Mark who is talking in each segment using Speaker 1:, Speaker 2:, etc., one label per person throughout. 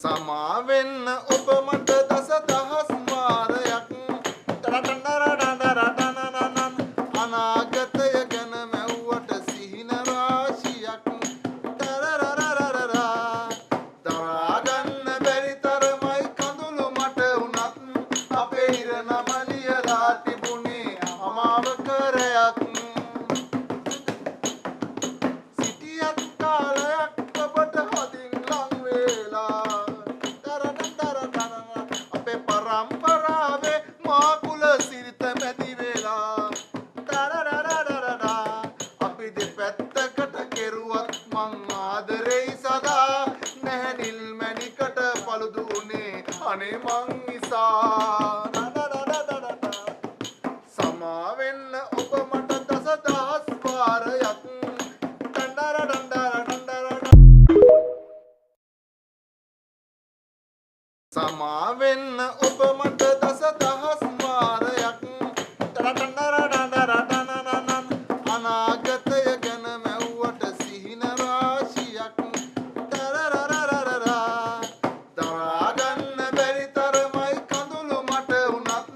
Speaker 1: සමා වෙන්න ඔබ මට දස දහස් වාරයක් අනාගතය ගැන මැව්වට සිහින රාශියක් දරාගන්න බැරි තරමයි කඳුළු මට වුණත් අපේ ඉර නම ලියලා තිබුණේ අමාව කරයක් සිටියත් කාලයක් ඔබට හොදින් ලං වේලා අපේ පරම්පරාවේ මා කුල සිරිත මැදි වෙලා අපි දෙපැත්තකට කෙරුවත් මං ආදරෙයි සදා නැහැනිල් මැණිකට පළුදු උනේ අනේ මං නිසා සමා වෙන්න ඔබ මට දස දහස් වාරයක් සමා වෙන්න ඔබ මට දස දහස් වාරයක් අනාගතය ගැන මැව්වට සිහින රාශියක් දරාගන්න බැරි තරමයි කඳුළු මට වුණත්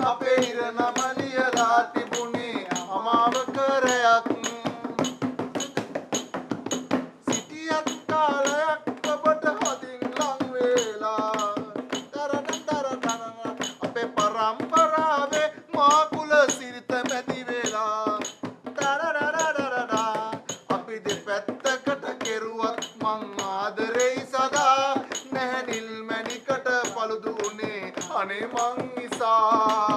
Speaker 1: අපේ ඉර නම ලියලා තිබුණේ අමාව කරයක් සිටියත් කාලයක් ඔබට හොදින් ලං වේලා අපේ පරම්පරාවේ මා කුල සිරිත මැදි වෙලා අපි දෙපැත්තකට කෙරුවත් මං ආදරෙයි සදා නැහැනිල් මැණිකට පළුදු උනේ අනේ මං නිසා